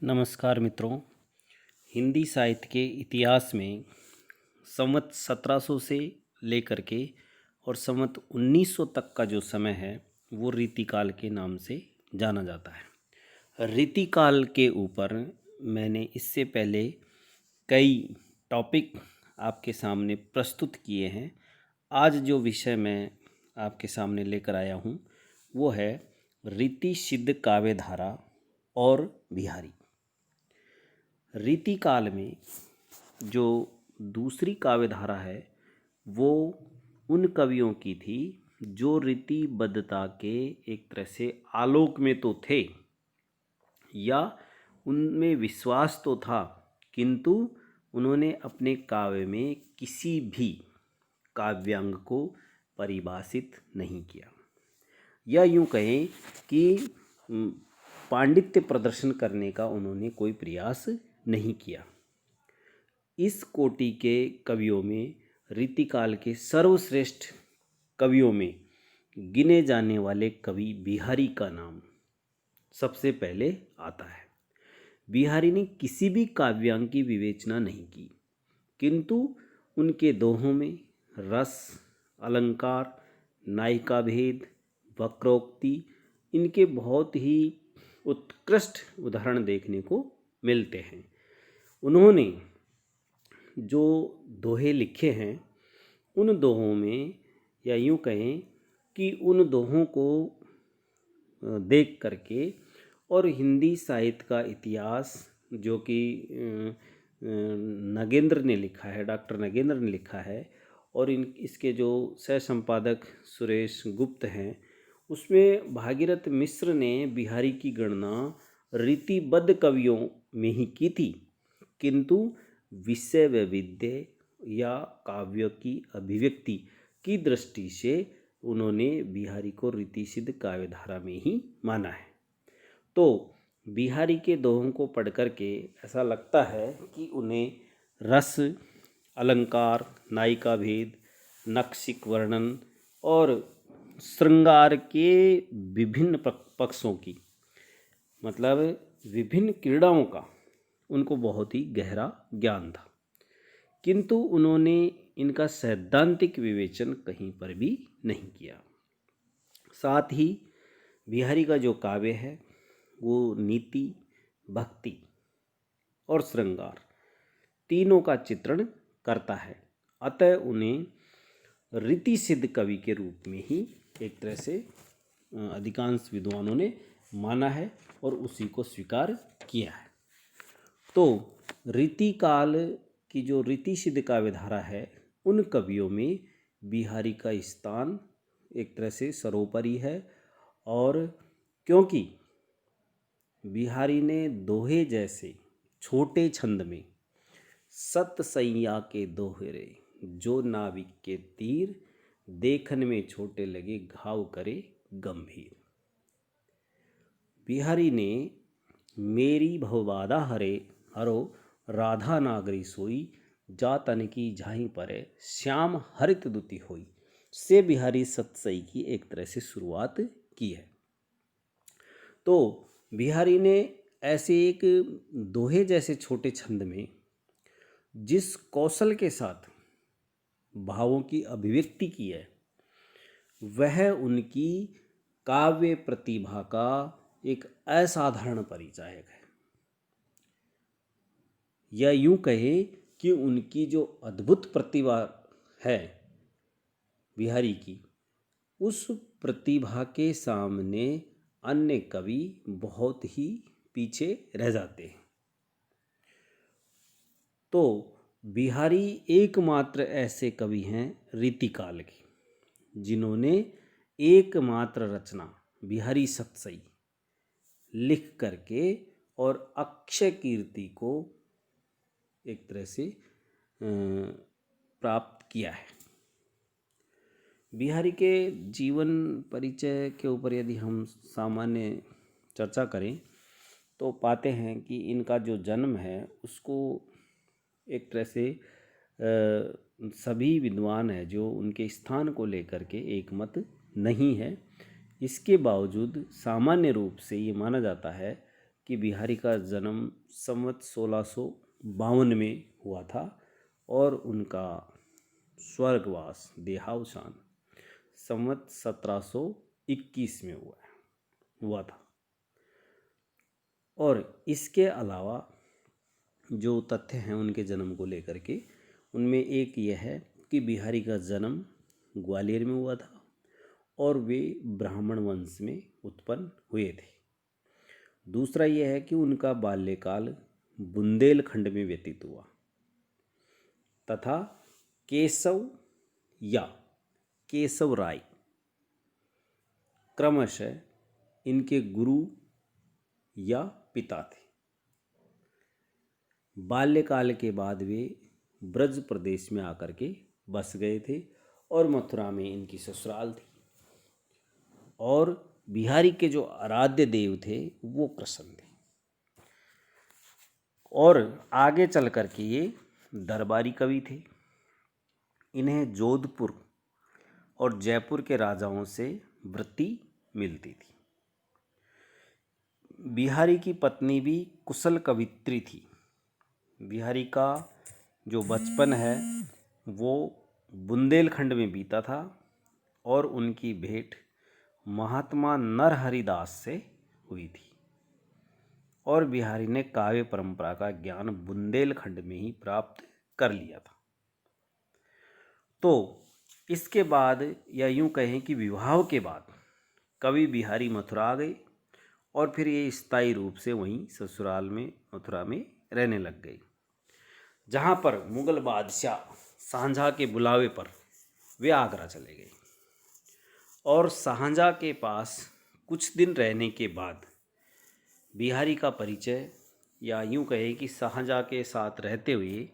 नमस्कार मित्रों। हिंदी साहित्य के इतिहास में संवत 1700 से लेकर के और संवत 1900 तक का जो समय है वो रीतिकाल के नाम से जाना जाता है। रीतिकाल के ऊपर मैंने इससे पहले कई टॉपिक आपके सामने प्रस्तुत किए हैं। आज जो विषय मैं आपके सामने लेकर आया हूँ वो है रीति सिद्ध काव्य धारा और बिहारी। रीतिकाल में जो दूसरी काव्य धारा है वो उन कवियों की थी जो रीतिबद्धता के एक तरह से आलोक में तो थे या उनमें विश्वास तो था, किंतु उन्होंने अपने काव्य में किसी भी काव्यांग को परिभाषित नहीं किया, या यूँ कहें कि पांडित्य प्रदर्शन करने का उन्होंने कोई प्रयास नहीं किया। इस कोटि के कवियों में रीतिकाल के सर्वश्रेष्ठ कवियों में गिने जाने वाले कवि बिहारी का नाम सबसे पहले आता है। बिहारी ने किसी भी काव्यांग की विवेचना नहीं की, किंतु उनके दोहों में रस, अलंकार, नायिका भेद, वक्रोक्ति इनके बहुत ही उत्कृष्ट उदाहरण देखने को मिलते हैं। उन्होंने जो दोहे लिखे हैं उन दोहों में, या यूँ कहें कि उन दोहों को देख करके और हिंदी साहित्य का इतिहास जो कि नगेंद्र ने लिखा है, डॉक्टर नगेंद्र ने लिखा है, और इसके जो सह संपादक सुरेश गुप्त हैं, उसमें भागीरथ मिश्र ने बिहारी की गणना रीतिबद्ध कवियों में ही की थी, किंतु विषय वैविध्य या काव्य की अभिव्यक्ति की दृष्टि से उन्होंने बिहारी को रीति सिद्ध काव्यधारा में ही माना है। तो बिहारी के दोहों को पढ़ करके ऐसा लगता है कि उन्हें रस, अलंकार, नायिका भेद, नक्शिक वर्णन और श्रृंगार के विभिन्न पक्षों की, मतलब विभिन्न क्रीड़ाओं का उनको बहुत ही गहरा ज्ञान था, किंतु उन्होंने इनका सैद्धांतिक विवेचन कहीं पर भी नहीं किया। साथ ही बिहारी का जो काव्य है वो नीति, भक्ति और श्रृंगार तीनों का चित्रण करता है, अतः उन्हें रीति सिद्ध कवि के रूप में ही एक तरह से अधिकांश विद्वानों ने माना है और उसी को स्वीकार किया है। तो रीतिकाल की जो रीति सिद्ध काव्यधारा है उन कवियों में बिहारी का स्थान एक तरह से सर्वोपरि है, और क्योंकि बिहारी ने दोहे जैसे छोटे छंद में सत सैया के दोहरे जो नाविक के तीर देखन में छोटे लगे घाव करे गंभीर। बिहारी ने मेरी भवबाधा हरे हरो राधा नागरी सोई जा तन की झाई परे श्याम हरित दुति होई से बिहारी सतसई की एक तरह से शुरुआत की है। तो बिहारी ने ऐसे एक दोहे जैसे छोटे छंद में जिस कौशल के साथ भावों की अभिव्यक्ति की है वह उनकी काव्य प्रतिभा का एक असाधारण परिचायक है, या यूं कहे कि उनकी जो अद्भुत प्रतिभा है बिहारी की, उस प्रतिभा के सामने अन्य कवि बहुत ही पीछे रह जाते हैं। तो बिहारी एकमात्र ऐसे कवि हैं रीतिकाल के जिन्होंने एकमात्र रचना बिहारी सतसई लिख करके और अक्षय कीर्ति को एक तरह से प्राप्त किया है। बिहारी के जीवन परिचय के ऊपर यदि हम सामान्य चर्चा करें तो पाते हैं कि इनका जो जन्म है उसको एक तरह से सभी विद्वान हैं जो उनके स्थान को लेकर के एक मत नहीं है। इसके बावजूद सामान्य रूप से ये माना जाता है कि बिहारी का जन्म संवत 1652 में हुआ था और उनका स्वर्गवास देहावसान संवत 1721 में हुआ था। और इसके अलावा जो तथ्य हैं उनके जन्म को लेकर के, उनमें एक यह है कि बिहारी का जन्म ग्वालियर में हुआ था और वे ब्राह्मण वंश में उत्पन्न हुए थे। दूसरा यह है कि उनका बाल्यकाल बुंदेलखंड में व्यतीत हुआ तथा केशव या केशव राय क्रमशः इनके गुरु या पिता थे। बाल्यकाल के बाद वे ब्रज प्रदेश में आकर के बस गए थे और मथुरा में इनकी ससुराल थी। और बिहारी के जो आराध्य देव थे वो कृष्ण थे। और आगे चल कर के ये दरबारी कवि थे। इन्हें जोधपुर और जयपुर के राजाओं से वृत्ति मिलती थी। बिहारी की पत्नी भी कुशल कवित्री थी। बिहारी का जो बचपन है वो बुंदेलखंड में बीता था और उनकी भेंट महात्मा नरहरिदास से हुई थी और बिहारी ने काव्य परंपरा का ज्ञान बुंदेलखंड में ही प्राप्त कर लिया था। तो इसके बाद, या यूं कहें कि विवाह के बाद, कवि बिहारी मथुरा आ गए और फिर ये स्थायी रूप से वहीं ससुराल में मथुरा में रहने लग गए, जहाँ पर मुगल बादशाह शाहजहाँ के बुलावे पर वे आगरा चले गए। और शाहजहाँ के पास कुछ दिन रहने के बाद बिहारी का परिचय, या यूं कहें कि शाहजहाँ के साथ रहते हुए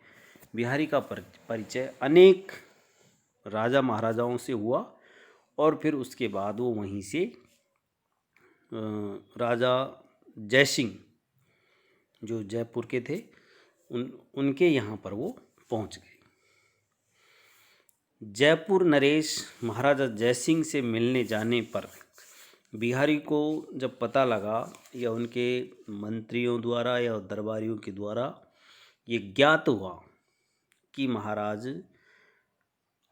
बिहारी का परिचय अनेक राजा महाराजाओं से हुआ और फिर उसके बाद वो वहीं से राजा जयसिंह जो जयपुर के थे उनके यहाँ पर वो पहुँच गए। जयपुर नरेश महाराजा जयसिंह से मिलने जाने पर बिहारी को जब पता लगा, या उनके मंत्रियों द्वारा या दरबारियों के द्वारा ये ज्ञात हुआ कि महाराज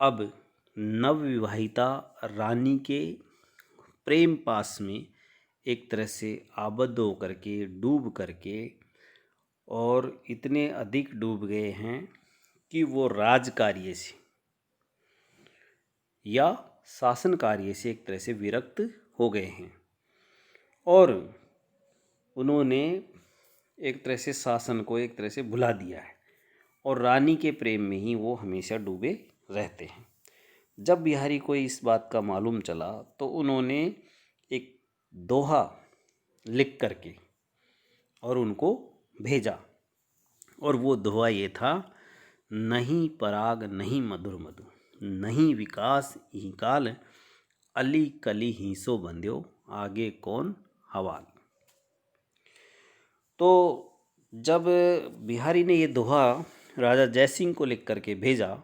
अब नवविवाहिता रानी के प्रेम पास में एक तरह से आबद्ध होकर के, डूब करके, और इतने अधिक डूब गए हैं कि वो राज कार्य से या शासन कार्य से एक तरह से विरक्त हो गए हैं और उन्होंने एक तरह से शासन को एक तरह से भुला दिया है और रानी के प्रेम में ही वो हमेशा डूबे रहते हैं। जब बिहारी को इस बात का मालूम चला तो उन्होंने एक दोहा लिख करके और उनको भेजा, और वो दोहा ये था, नहीं पराग नहीं मधुर मधु, नहीं विकास ही काल, अली कली हीसो बंध्यो, आगे कौन हवाल। तो जब बिहारी ने ये दोहा राजा जयसिंह को लिख करके भेजा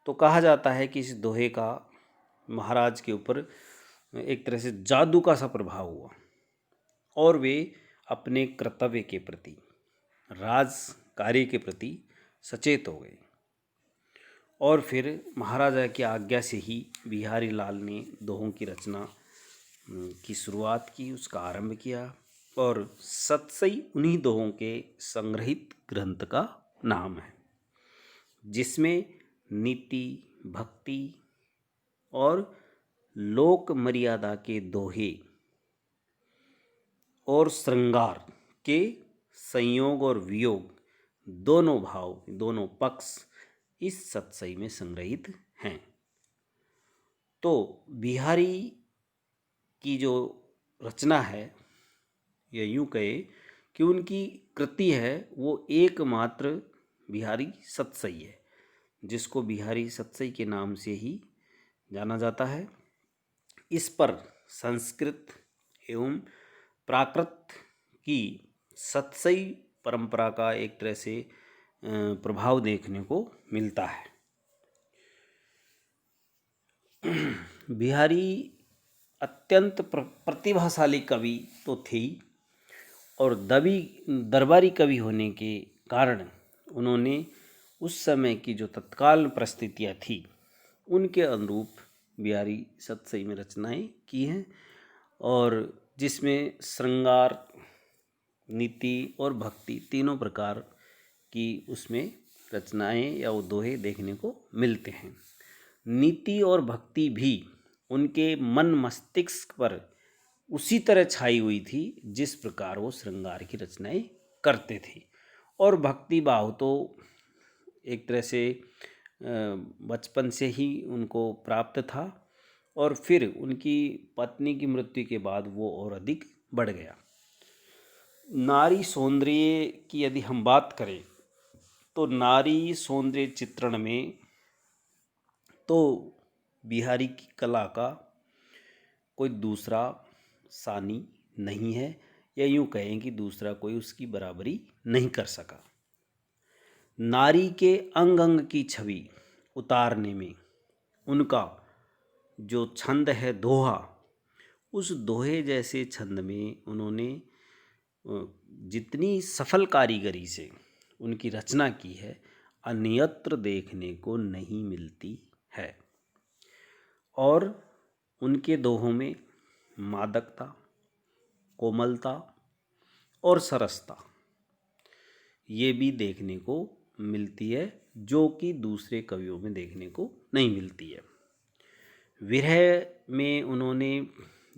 तो कहा जाता है कि इस दोहे का महाराज के ऊपर एक तरह से जादू का सा प्रभाव हुआ और वे अपने कर्तव्य के प्रति, राज कार्य के प्रति सचेत हो गए। और फिर महाराजा की आज्ञा से ही बिहारी लाल ने दोहों की रचना की शुरुआत की, उसका आरंभ किया, और सतसई उन्हीं दोहों के संग्रहित ग्रंथ का नाम है, जिसमें नीति, भक्ति और लोक मर्यादा के दोहे और श्रृंगार के संयोग और वियोग दोनों भाव, दोनों पक्ष इस सतसई में संग्रहित हैं। तो बिहारी की जो रचना है, या यूं कहे कि उनकी कृति है, वो एकमात्र बिहारी सतसई है, जिसको बिहारी सतसई के नाम से ही जाना जाता है। इस पर संस्कृत एवं प्राकृत की सतसई परंपरा का एक तरह से प्रभाव देखने को मिलता है। बिहारी अत्यंत प्रतिभाशाली कवि तो थे ही, और दरबारी कवि होने के कारण उन्होंने उस समय की जो तत्काल परिस्थितियाँ थी उनके अनुरूप बिहारी सतसई में रचनाएं की हैं, और जिसमें श्रृंगार, नीति और भक्ति तीनों प्रकार की उसमें रचनाएं या वो दोहे देखने को मिलते हैं। नीति और भक्ति भी उनके मन मस्तिष्क पर उसी तरह छाई हुई थी जिस प्रकार वो श्रृंगार की रचनाएं करते थे। और भक्ति भाव तो एक तरह से बचपन से ही उनको प्राप्त था, और फिर उनकी पत्नी की मृत्यु के बाद वो और अधिक बढ़ गया। नारी सौंदर्य की यदि हम बात करें तो नारी सौंदर्य चित्रण में तो बिहारी की कला का कोई दूसरा सानी नहीं है, या यूँ कहें कि दूसरा कोई उसकी बराबरी नहीं कर सका। नारी के अंग अंग की छवि उतारने में उनका जो छंद है दोहा, उस दोहे जैसे छंद में उन्होंने जितनी सफल कारीगरी से उनकी रचना की है अन्यत्र देखने को नहीं मिलती है। और उनके दोहों में मादकता, कोमलता और सरसता ये भी देखने को मिलती है, जो कि दूसरे कवियों में देखने को नहीं मिलती है। विरह में उन्होंने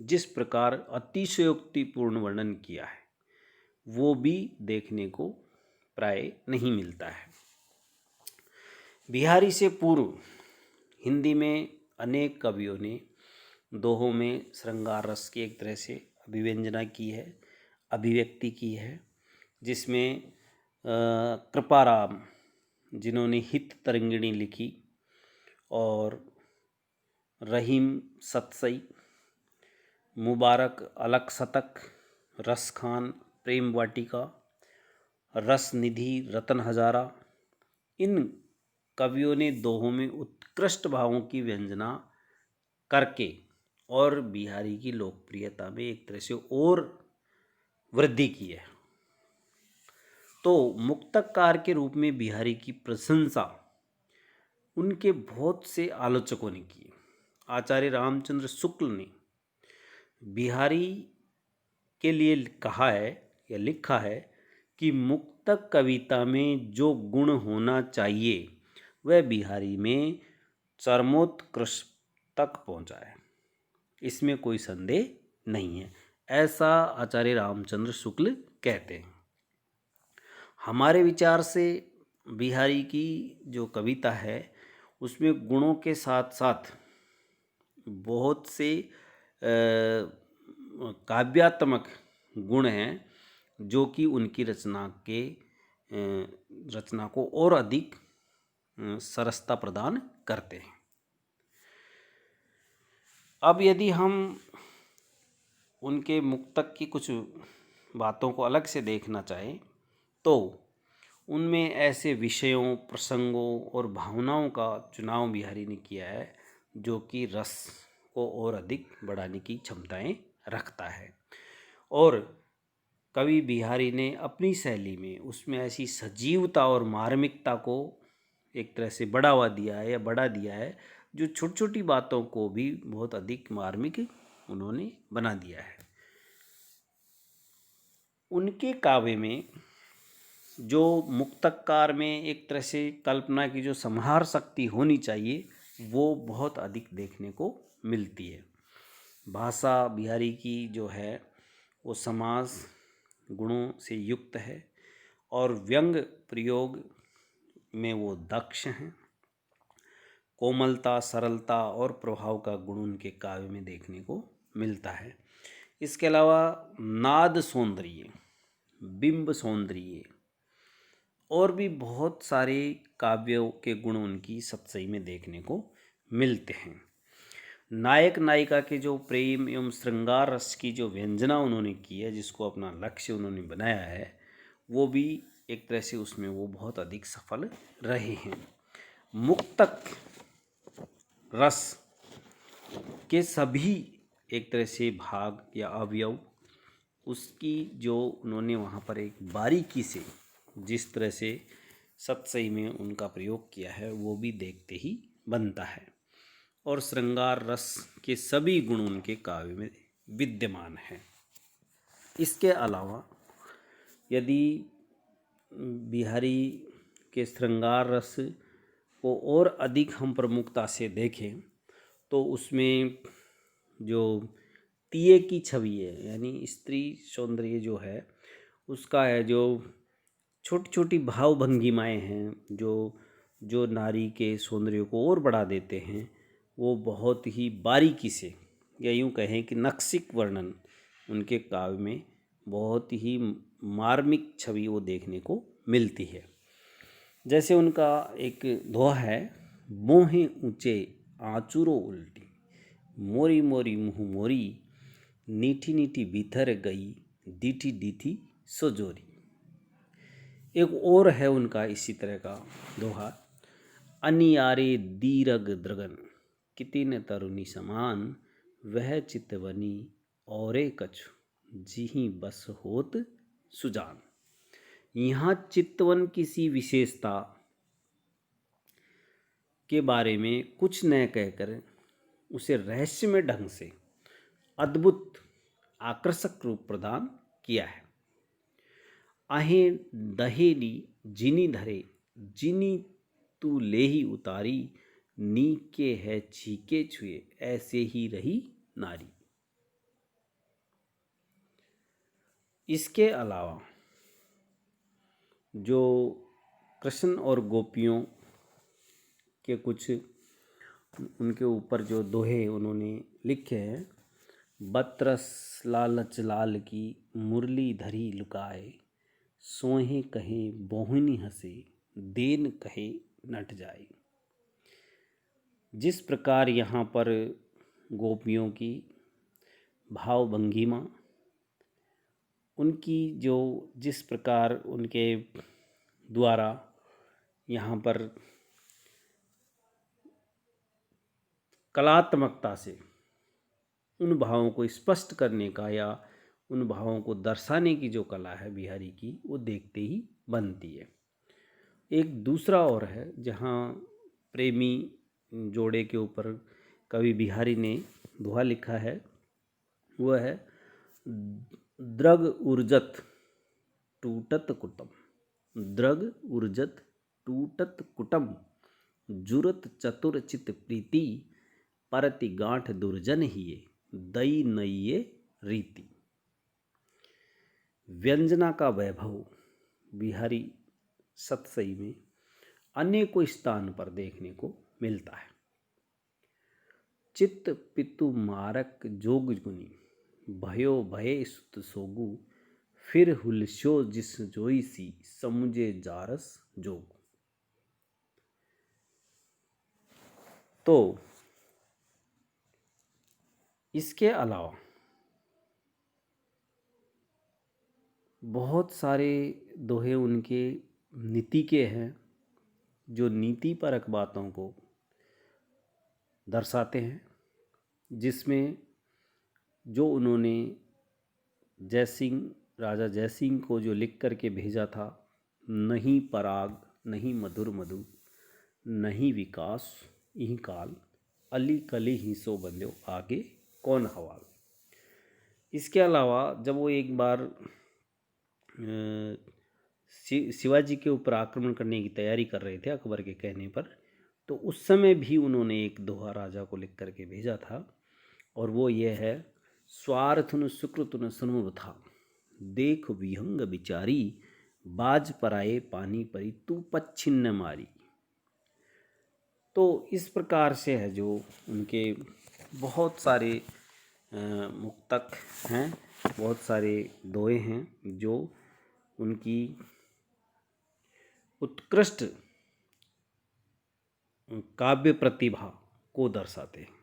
जिस प्रकार अतिशयोक्तिपूर्ण वर्णन किया है वो भी देखने को प्राय नहीं मिलता है। बिहारी से पूर्व हिंदी में अनेक कवियों ने दोहों में श्रृंगार रस की एक तरह से अभिव्यंजना की है, अभिव्यक्ति की है, जिसमें कृपाराम जिन्होंने हित तरंगिणी लिखी, और रहीम सतसई, मुबारक अलक शतक, रस खान प्रेम वाटिका, रस निधि रतन हजारा, इन कवियों ने दोहों में उत्कृष्ट भावों की व्यंजना करके और बिहारी की लोकप्रियता में एक तरह से और वृद्धि की है। तो मुक्तकार के रूप में बिहारी की प्रशंसा उनके बहुत से आलोचकों ने की। आचार्य रामचंद्र शुक्ल ने बिहारी के लिए कहा है या लिखा है कि मुक्तक कविता में जो गुण होना चाहिए वह बिहारी में चरमोत्कर्ष तक पहुंचा है, इसमें कोई संदेह नहीं है, ऐसा आचार्य रामचंद्र शुक्ल कहते हैं। हमारे विचार से बिहारी की जो कविता है उसमें गुणों के साथ साथ बहुत से काव्यात्मक गुण हैं जो कि उनकी रचना को और अधिक सरसता प्रदान करते हैं। अब यदि हम उनके मुक्तक की कुछ बातों को अलग से देखना चाहें तो उनमें ऐसे विषयों, प्रसंगों और भावनाओं का चुनाव बिहारी ने किया है जो कि रस को और अधिक बढ़ाने की क्षमताएं रखता है। और कवि बिहारी ने अपनी शैली में उसमें ऐसी सजीवता और मार्मिकता को एक तरह से बढ़ावा दिया है या बढ़ा दिया है, जो छोटी छोटी बातों को भी बहुत अधिक मार्मिक उन्होंने बना दिया है। उनके काव्य में जो मुक्तकार में एक तरह से कल्पना की जो संहार शक्ति होनी चाहिए वो बहुत अधिक देखने को मिलती है। भाषा बिहारी की जो है वो समास गुणों से युक्त है और व्यंग प्रयोग में वो दक्ष हैं। कोमलता, सरलता और प्रभाव का गुण उनके काव्य में देखने को मिलता है। इसके अलावा नाद सौंदर्य, बिंब सौंदर्य और भी बहुत सारे काव्यों के गुण उनकी सतसई में देखने को मिलते हैं। नायक नायिका के जो प्रेम एवं श्रृंगार रस की जो व्यंजना उन्होंने की है, जिसको अपना लक्ष्य उन्होंने बनाया है, वो भी एक तरह से उसमें वो बहुत अधिक सफल रहे हैं। मुक्तक रस के सभी एक तरह से भाग या अवयव उसकी जो उन्होंने वहाँ पर एक बारीकी से जिस तरह से सतसई में उनका प्रयोग किया है वो भी देखते ही बनता है। और श्रृंगार रस के सभी गुण उनके काव्य में विद्यमान हैं। इसके अलावा यदि बिहारी के श्रृंगार रस को और अधिक हम प्रमुखता से देखें तो उसमें जो तीये की छवि है, यानी स्त्री सौंदर्य जो है उसका है, जो छोटी छोटी भाव भंगिमाएँ हैं जो नारी के सौंदर्य को और बढ़ा देते हैं, वो बहुत ही बारीकी से, या यूँ कहें कि नक्सिक वर्णन उनके काव्य में बहुत ही मार्मिक छवि वो देखने को मिलती है। जैसे उनका एक दोहा है, मोहे ऊँचे आँचुरो उल्टी, मोरी मोरी मुँह मोरी, नीठी नीठी भीतर गई, दीठी दीठी सोजोरी। एक और है उनका इसी तरह का दोहा, अनियारे दीरग द्रगन, कितिन तरुणी समान, वह चितवनी औरे कछु, जिहि बस होत सुजान। यहाँ चितवन किसी विशेषता के बारे में कुछ न कहकर उसे रहस्यमय ढंग से अद्भुत आकर्षक रूप प्रदान किया है। आहे दहेली जिनी धरे, जिनी तू लेही उतारी, नीके है छीके छुए, ऐसे ही रही नारी। इसके अलावा जो कृष्ण और गोपियों के कुछ उनके ऊपर जो दोहे उन्होंने लिखे हैं, बतरस लालच लाल की मुरली धरी लुकाए, सोहे कहे बोहनी हंसे, देन कहे नट जाए। जिस प्रकार यहाँ पर गोपियों की भाव भंगिमा, उनकी जो जिस प्रकार उनके द्वारा यहाँ पर कलात्मकता से उन भावों को स्पष्ट करने का या उन भावों को दर्शाने की जो कला है बिहारी की, वो देखते ही बनती है। एक दूसरा और है जहाँ प्रेमी जोड़े के ऊपर कवि बिहारी ने दोहा लिखा है, वह है, द्रग उर्जत टूटत कुटम, द्रग उर्जत टूटत कुटम, जुरत चतुर चित प्रीति, परति गांठ दुर्जन हिये, दई नइये रीति। व्यंजना का वैभव बिहारी सतसई में अनेकों स्थान पर देखने को मिलता है। चित्त पितु मारक जोग गुनी, भयो भये सुत सोगु, फिर हुलस्यो जिस जोईसी, समुझे जारस जोग। तो इसके अलावा बहुत सारे दोहे उनके नीति के हैं, जो नीतिपरक बातों को दर्शाते हैं, जिसमें जो उन्होंने जयसिंह, राजा जयसिंह को जो लिख करके भेजा था, नहीं पराग नहीं मधुर मधु, नहीं विकास इही काल, अली कली ही सो बंध्यो, आगे कौन हवाल। इसके अलावा जब वो एक बार शिवाजी के ऊपर आक्रमण करने की तैयारी कर रहे थे अकबर के कहने पर, तो उस समय भी उन्होंने एक दोहा राजा को लिख करके भेजा था, और वो ये है, स्वार्थुन सुकृतुन सुनु था, देख विहंग बिचारी, बाज पराए पानी परी, तू पच्छिन्न मारी। तो इस प्रकार से है जो उनके बहुत सारे मुक्तक हैं, बहुत सारे दोहे हैं जो उनकी उत्कृष्ट काव्य प्रतिभा को दर्शाते हैं।